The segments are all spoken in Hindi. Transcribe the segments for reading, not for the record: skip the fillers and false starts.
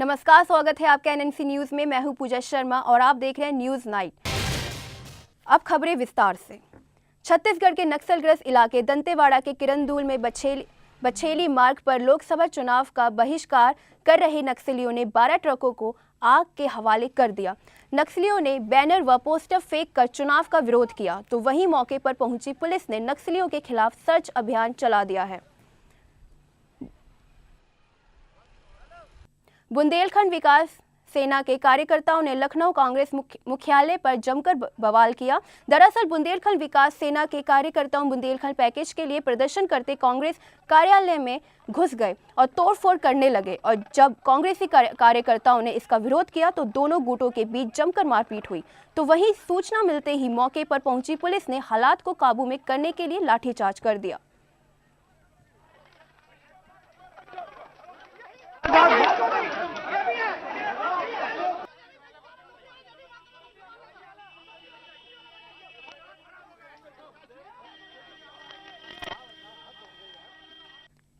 नमस्कार, स्वागत है आपका एनएनसी न्यूज में। मैं हूं पूजा शर्मा और आप देख रहे हैं न्यूज नाइट। अब खबरें विस्तार से। छत्तीसगढ़ के नक्सलग्रस्त इलाके दंतेवाड़ा के किरंदुल में बछेली मार्ग पर लोकसभा चुनाव का बहिष्कार कर रहे नक्सलियों ने 12 ट्रकों को आग के हवाले कर दिया। नक्सलियों ने बैनर व पोस्टर फेंक कर चुनाव का विरोध किया, तो वहीं मौके पर पहुंची पुलिस ने नक्सलियों के खिलाफ सर्च अभियान चला दिया है। बुंदेलखंड विकास सेना के कार्यकर्ताओं ने लखनऊ कांग्रेस मुख्यालय पर जमकर बवाल किया। दरअसल बुंदेलखंड विकास सेना के कार्यकर्ताओं बुंदेलखंड पैकेज के लिए प्रदर्शन करते कांग्रेस कार्यालय में घुस गए और तोड़फोड़ करने लगे, और जब कांग्रेसी कार्यकर्ताओं ने इसका विरोध किया तो दोनों गुटों के बीच जमकर मारपीट हुई। तो वहीं सूचना मिलते ही मौके पर पहुंची पुलिस ने हालात को काबू में करने के लिए लाठीचार्ज कर दिया।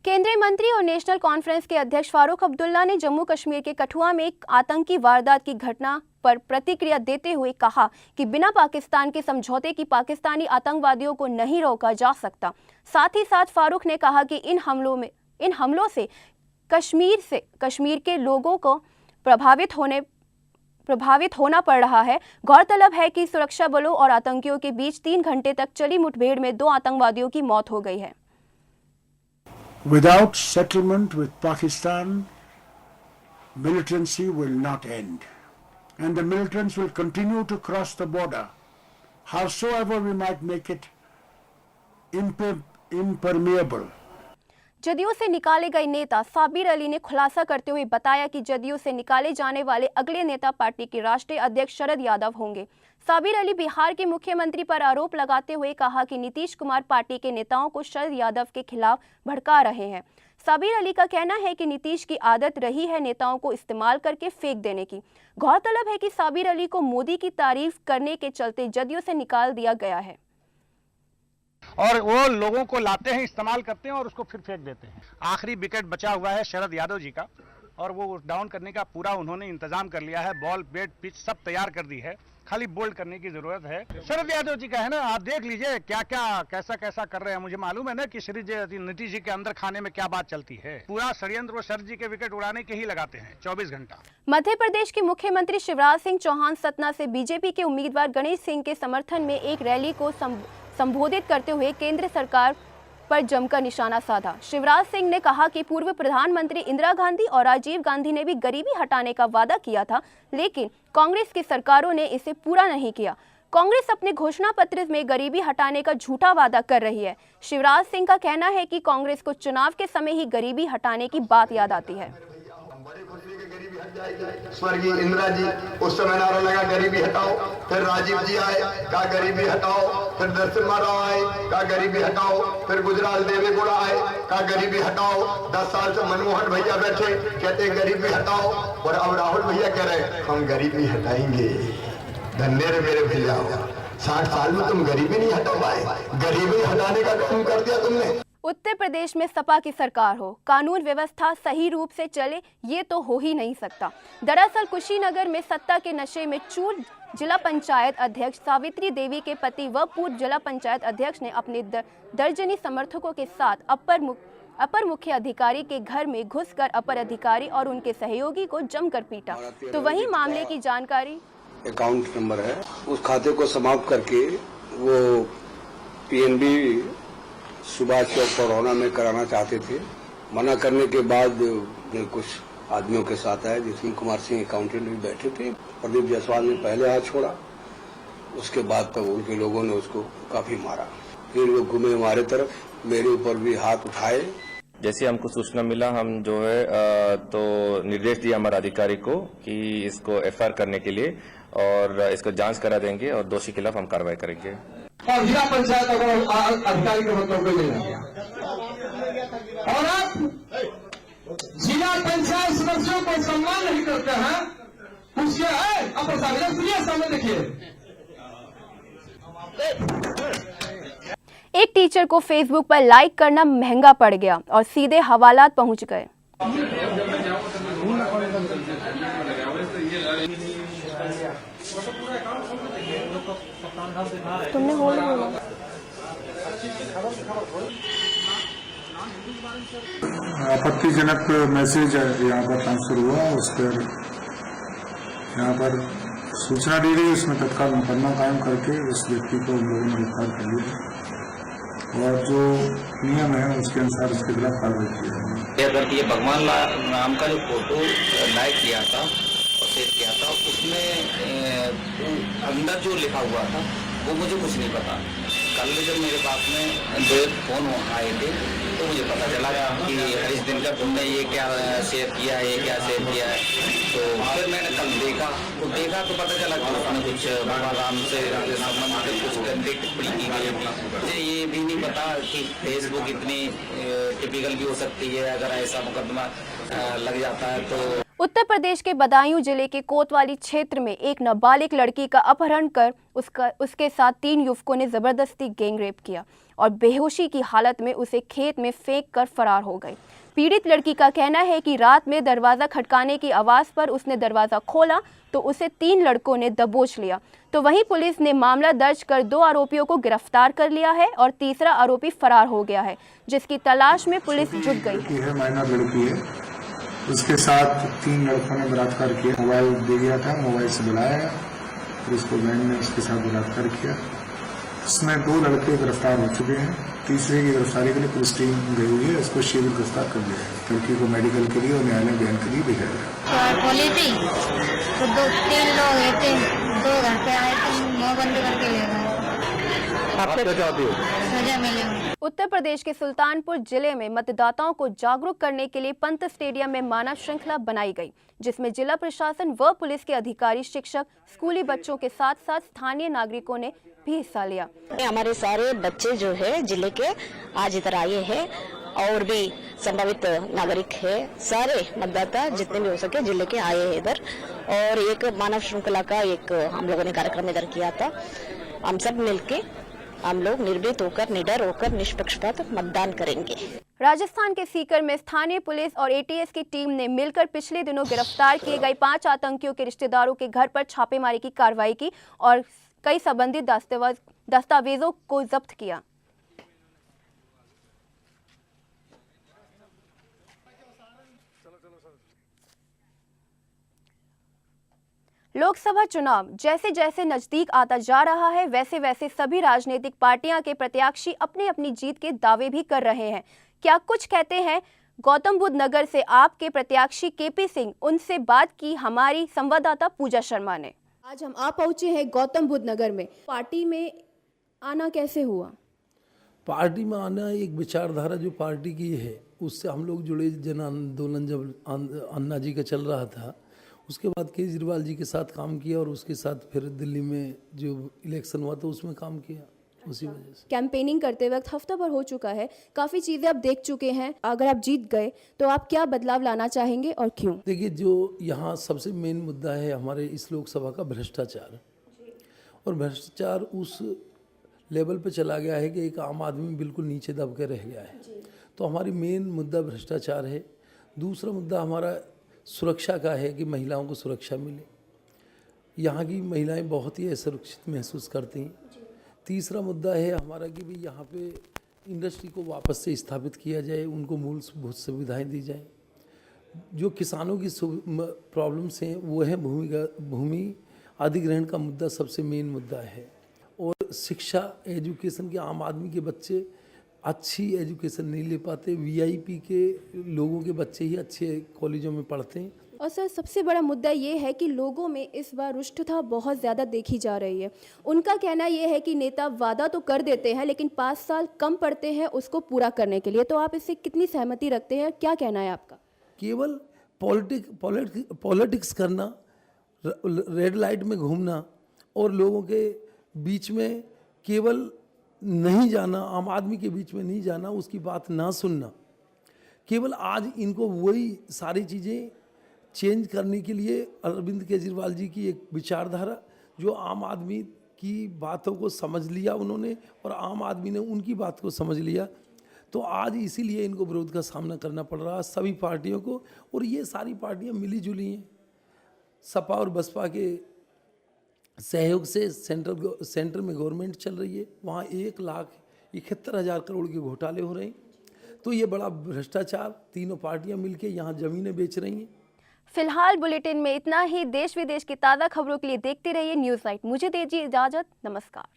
केंद्रीय मंत्री और नेशनल कॉन्फ्रेंस के अध्यक्ष फारूक अब्दुल्ला ने जम्मू कश्मीर के कठुआ में एक आतंकी वारदात की घटना पर प्रतिक्रिया देते हुए कहा कि बिना पाकिस्तान के समझौते की पाकिस्तानी आतंकवादियों को नहीं रोका जा सकता। साथ ही साथ फारूक ने कहा कि इन हमलों से कश्मीर के लोगों को प्रभावित होना पड़ रहा है। गौरतलब है कि सुरक्षा बलों और आतंकियों के बीच 3 घंटे तक चली मुठभेड़ में 2 आतंकवादियों की मौत हो गई है। Without settlement with Pakistan, militancy will not end, and the militants will continue to cross the border, howsoever we might make it impermeable. JDU से निकाले गए नेता साबिर अली ने खुलासा करते हुए बताया कि जदयू से निकाले जाने वाले अगले नेता पार्टी के राष्ट्रीय अध्यक्ष शरद यादव होंगे। साबिर अली बिहार के मुख्यमंत्री पर आरोप लगाते हुए कहा कि नीतीश कुमार पार्टी के नेताओं को शरद यादव के खिलाफ भड़का रहे हैं। साबिर अली का कहना है कि नीतीश की आदत रही है नेताओं को इस्तेमाल करके फेंक देने की। गौरतलब है कि साबिर अली को मोदी की तारीफ करने के चलते जदयू से निकाल दिया गया है और वो लोगों को लाते हैं, इस्तेमाल करते हैं और उसको फिर फेंक देते हैं। आखिरी विकेट बचा हुआ है शरद यादव जी का और वो डाउन करने का पूरा उन्होंने इंतजाम कर लिया है। बॉल, बैट, पिच सब तैयार कर दी है, खाली बोल्ड करने की जरूरत है। शरद यादव जी का है ना, आप देख लीजिए क्या क्या कैसा कर रहे हैं। मुझे मालूम है ना कि श्री नीतीश जी के अंदर खाने में क्या बात चलती है। पूरा षड्यंत्र वो शरद जी के विकेट उड़ाने के ही लगाते हैं 24 घंटा। मध्य प्रदेश के मुख्यमंत्री शिवराज सिंह चौहान सतना से बीजेपी के उम्मीदवार गणेश सिंह के समर्थन में एक रैली को संबोधित करते हुए केंद्र सरकार पर जमकर निशाना साधा। शिवराज सिंह ने कहा कि पूर्व प्रधानमंत्री इंदिरा गांधी और राजीव गांधी ने भी गरीबी हटाने का वादा किया था, लेकिन कांग्रेस की सरकारों ने इसे पूरा नहीं किया। कांग्रेस अपने घोषणा पत्र में गरीबी हटाने का झूठा वादा कर रही है। शिवराज सिंह का कहना है कि कांग्रेस को चुनाव के समय ही गरीबी हटाने की बात याद आती है। स्वर्गीय इंदिरा जी उस समय नारा लगा गरीबी हटाओ, फिर राजीव जी आए कहा गरीबी हटाओ, फिर नरसिम्हा राव आए कहा गरीबी हटाओ, फिर गुजराल देवेगौड़ा आए कहा गरीबी हटाओ। 10 साल से मनमोहन भैया बैठे कहते गरीबी हटाओ, और अब राहुल भैया कह रहे हम गरीबी हटाएंगे। धन्य रे मेरे भैया, 60 साल में तुम गरीबी नहीं हटा पाए, गरीबी हटाने का काम कर दिया तुमने। उत्तर प्रदेश में सपा की सरकार हो, कानून व्यवस्था सही रूप से चले, ये तो हो ही नहीं सकता। दरअसल कुशीनगर में सत्ता के नशे में चूर जिला पंचायत अध्यक्ष सावित्री देवी के पति व पूर्व जिला पंचायत अध्यक्ष ने अपने दर्जनी समर्थकों के साथ अपर मुख्य अधिकारी के घर में घुसकर अपर अधिकारी और उनके सहयोगी को जमकर पीटा। तो वहीं मामले की जानकारी अकाउंट नंबर है, उस खाते को समाप्त करके वो पीएनबी सुभाष चौक पड़ौना में कराना चाहते थे। मना करने के बाद कुछ आदमियों के साथ आए, जिसमें कुमार सिंह अकाउंटेंट भी बैठे थे। प्रदीप जायसवाल ने पहले हाथ छोड़ा, उसके बाद तब उनके लोगों ने उसको काफी मारा। फिर वो घूमे हमारे तरफ, मेरे ऊपर भी हाथ उठाए। जैसे हमको सूचना मिला, हम जो है तो निर्देश दिया हमारे अधिकारी को कि इसको एफआईआर करने के लिए, और इसको जांच करा देंगे और दोषी के खिलाफ हम कार्रवाई करेंगे। और जिला पंचायत अधिकारी का मतलब कोई नहीं गया, और आप जिला पंचायत सदस्यों को सम्मान नहीं करते हैं, उसके है सामने देखिए। एक टीचर को फेसबुक पर लाइक करना महंगा पड़ गया और सीधे हवालात पहुंच गए। तुमने होल्ड बोला। आपत्तिजनक मैसेज यहाँ पर ट्रांसफर हुआ, उस पर यहाँ पर सूचना दी गई, उसमें तत्काल मुकदमा कायम करके उस व्यक्ति को हम लोगों ने गिरफ्तार कर लिया और जो नियम है उसके अनुसार उसके खिलाफ कार्रवाई की है। अगर ये भगवान राम का जो फोटो लाइक किया था और सेव किया था, उसमें अंदर जो लिखा हुआ था वो मुझे कुछ नहीं पता। कल जब मेरे पास में दो फोन आए थे तो मुझे पता चला कि हरीश दिन का तुमने ये क्या शेयर किया है, ये क्या शेयर किया है। तो फिर मैंने कल देखा तो पता चला कि उसने कुछ भगवान राम से संबंधित कुछ गंदी टिप्पणी की गई थी। मुझे ये भी नहीं पता कि फेसबुक इतनी टिपिकल भी हो सकती है। अगर ऐसा मुकदमा लग जाता है तो उत्तर प्रदेश के बदायूं जिले के कोतवाली क्षेत्र में एक नाबालिग लड़की का अपहरण कर उसके साथ 3 युवकों ने जबरदस्ती गैंगरेप किया और बेहोशी की हालत में उसे खेत में फेंक कर फरार हो गए। पीड़ित लड़की का कहना है कि रात में दरवाजा खटकाने की आवाज पर उसने दरवाजा खोला तो उसे 3 लड़कों ने दबोच लिया। तो वहीं पुलिस ने मामला दर्ज कर 2 आरोपियों को गिरफ्तार कर लिया है और तीसरा आरोपी फरार हो गया है, जिसकी तलाश में पुलिस जुट गई है। माइनर लड़की है, उसके साथ 3 लड़कों ने बलात्कार किया। मोबाइल दे दिया था, मोबाइल से बुलाया, फिर उसको बैंड ने उसके साथ बलात्कार किया। उसमें 2 लड़के गिरफ्तार हो चुके हैं। तीसरे की गिरफ्तारी के लिए पुलिस टीम गई हुई है, उसको शीघ्र गिरफ्तार कर लिया है। लड़की को मेडिकल के लिए और न्यायालय बयान के लिए भेजा गया। खोली थी तो 2-3 लोग थे, 2 घर पे आए थे, मुंह बंद करके ले गए। आप क्या चाहते हो? सजा मिलेगी। उत्तर प्रदेश के सुल्तानपुर जिले में मतदाताओं को जागरूक करने के लिए पंत स्टेडियम में मानव श्रृंखला बनाई गई, जिसमें जिला प्रशासन व पुलिस के अधिकारी, शिक्षक, स्कूली बच्चों के साथ साथ स्थानीय नागरिकों ने भी हिस्सा लिया। हमारे सारे बच्चे जो है जिले के आज इधर आए हैं और भी संभावित नागरिक है, सारे मतदाता जितने भी हो सके जिले के आए हैं इधर। और एक मानव श्रृंखला का एक हम लोगों ने कार्यक्रम इधर किया था। हम सब मिलके हम लोग निर्भीक होकर, निडर होकर, निष्पक्षपात मतदान करेंगे। राजस्थान के सीकर में स्थानीय पुलिस और एटीएस की टीम ने मिलकर पिछले दिनों गिरफ्तार किए गए 5 आतंकियों के रिश्तेदारों के घर पर छापेमारी की कार्रवाई की और कई संबंधित दस्तावेजों को जब्त किया। लोकसभा चुनाव जैसे जैसे नजदीक आता जा रहा है, वैसे वैसे सभी राजनीतिक पार्टियां के प्रत्याशी अपनी अपनी जीत के दावे भी कर रहे हैं। क्या कुछ कहते हैं गौतम बुद्ध नगर से आपके प्रत्याशी केपी सिंह, उनसे बात की हमारी संवाददाता पूजा शर्मा ने। आज हम आ पहुंचे हैं गौतम बुद्ध नगर में। पार्टी में आना कैसे हुआ? पार्टी में आना एक विचारधारा जो पार्टी की है उससे हम लोग जुड़े। जन आंदोलन जब अन्ना जी का चल रहा था, उसके बाद केजरीवाल जी के साथ काम किया और उसके साथ फिर दिल्ली में जो इलेक्शन हुआ तो उसमें काम किया। उसी वजह से कैंपेनिंग करते वक्त हफ्ता भर हो चुका है, काफ़ी चीज़ें आप देख चुके हैं। अगर आप जीत गए तो आप क्या बदलाव लाना चाहेंगे और क्यों? देखिए, जो यहाँ सबसे मेन मुद्दा है हमारे इस लोकसभा का भ्रष्टाचार। और भ्रष्टाचार उस लेवल पे चला गया है कि एक आम आदमी बिल्कुल नीचे दब के रह गया है। तो हमारी मेन मुद्दा भ्रष्टाचार है। दूसरा मुद्दा हमारा सुरक्षा का है कि महिलाओं को सुरक्षा मिले। यहाँ की महिलाएं बहुत ही असुरक्षित महसूस करती हैं। तीसरा मुद्दा है हमारा कि भाई यहाँ पे इंडस्ट्री को वापस से स्थापित किया जाए, उनको मूलभूत सुविधाएं दी जाए। जो किसानों की प्रॉब्लम्स हैं वो है भूमि अधिग्रहण का मुद्दा सबसे मेन मुद्दा है। और शिक्षा, एजुकेशन के आम आदमी के बच्चे अच्छी एजुकेशन नहीं ले पाते। वीआईपी के लोगों के बच्चे ही अच्छे कॉलेजों में पढ़ते हैं। और सर, सबसे बड़ा मुद्दा ये है कि लोगों में इस बार रुष्टता बहुत ज़्यादा देखी जा रही है। उनका कहना ये है कि नेता वादा तो कर देते हैं लेकिन 5 साल कम पड़ते हैं उसको पूरा करने के लिए। तो आप इससे कितनी सहमति रखते हैं, क्या कहना है आपका? केवल पॉलिटिक्स करना, रेड लाइट में घूमना और लोगों के बीच में केवल नहीं जाना, आम आदमी के बीच में नहीं जाना, उसकी बात ना सुनना, केवल आज इनको वही सारी चीज़ें चेंज करने के लिए अरविंद केजरीवाल जी की एक विचारधारा, जो आम आदमी की बातों को समझ लिया उन्होंने और आम आदमी ने उनकी बात को समझ लिया। तो आज इसीलिए इनको विरोध का सामना करना पड़ रहा है सभी पार्टियों को। और ये सारी पार्टियां मिली जुली हैं। सपा और बसपा के सहयोग से सेंटर में गवर्नमेंट चल रही है, वहाँ 1,71,000 करोड़ के घोटाले हो रहे हैं। तो ये बड़ा भ्रष्टाचार, तीनों पार्टियां मिलके यहाँ जमीनें बेच रही हैं। फिलहाल बुलेटिन में इतना ही। देश विदेश की ताज़ा खबरों के लिए देखते रहिए न्यूज़ नाइट। मुझे दीजिए इजाज़त, नमस्कार।